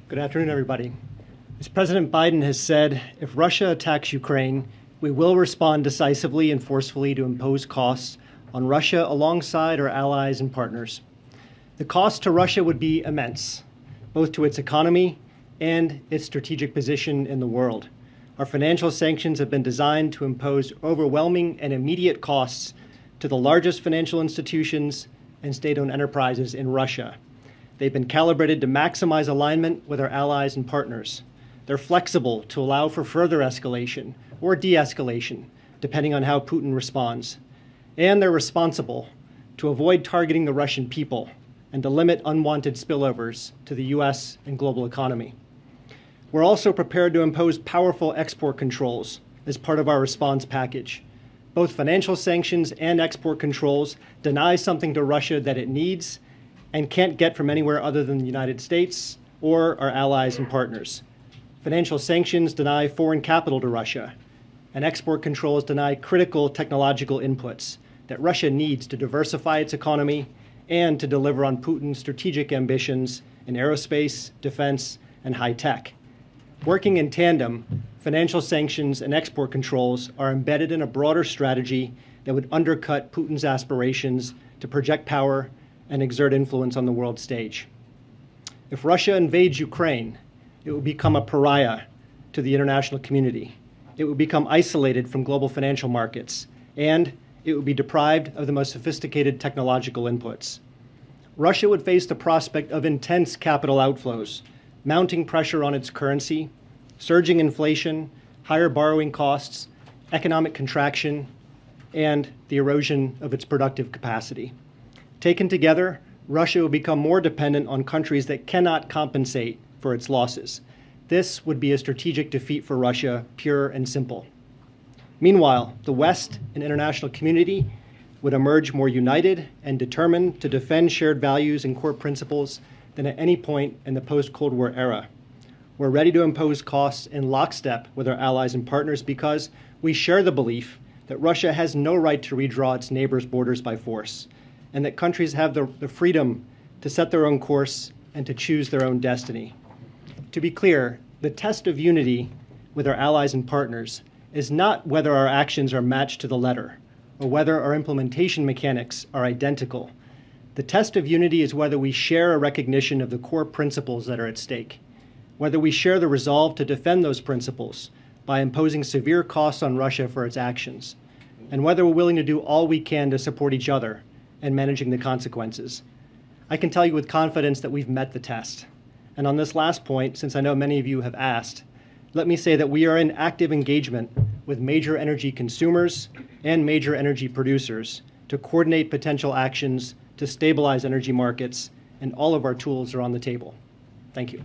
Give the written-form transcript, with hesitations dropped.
Good afternoon, everybody. As President Biden has said, if Russia attacks Ukraine, we will respond decisively and forcefully to impose costs on Russia alongside our allies and partners. The cost to Russia would be immense, both to its economy and its strategic position in the world. Our financial sanctions have been designed to impose overwhelming and immediate costs to the largest financial institutions and state-owned enterprises in Russia. They've been calibrated to maximize alignment with our allies and partners. They're flexible to allow for further escalation or de-escalation, depending on how Putin responds. And they're responsible to avoid targeting the Russian people and to limit unwanted spillovers to the US and global economy. We're also prepared to impose powerful export controls as part of our response package. Both financial sanctions and export controls deny something to Russia that it needs and can't get from anywhere other than the United States or our allies and partners. Financial sanctions deny foreign capital to Russia, and export controls deny critical technological inputs that Russia needs to diversify its economy and to deliver on Putin's strategic ambitions in aerospace, defense, and high tech. Working in tandem, financial sanctions and export controls are embedded in a broader strategy that would undercut Putin's aspirations to project power and exert influence on the world stage. If Russia invades Ukraine, it will become a pariah to the international community. It will become isolated from global financial markets, and it would be deprived of the most sophisticated technological inputs. Russia would face the prospect of intense capital outflows, mounting pressure on its currency, surging inflation, higher borrowing costs, economic contraction, and the erosion of its productive capacity. Taken together, Russia will become more dependent on countries that cannot compensate for its losses. This would be a strategic defeat for Russia, pure and simple. Meanwhile, the West and international community would emerge more united and determined to defend shared values and core principles than at any point in the post-Cold War era. We're ready to impose costs in lockstep with our allies and partners because we share the belief that Russia has no right to redraw its neighbors' borders by force, and that countries have the freedom to set their own course and to choose their own destiny. To be clear, the test of unity with our allies and partners is not whether our actions are matched to the letter or whether our implementation mechanics are identical. The test of unity is whether we share a recognition of the core principles that are at stake, whether we share the resolve to defend those principles by imposing severe costs on Russia for its actions, and whether we're willing to do all we can to support each other and managing the consequences. I can tell you with confidence that we've met the test. And on this last point, since I know many of you have asked, let me say that we are in active engagement with major energy consumers and major energy producers to coordinate potential actions to stabilize energy markets, and all of our tools are on the table. Thank you.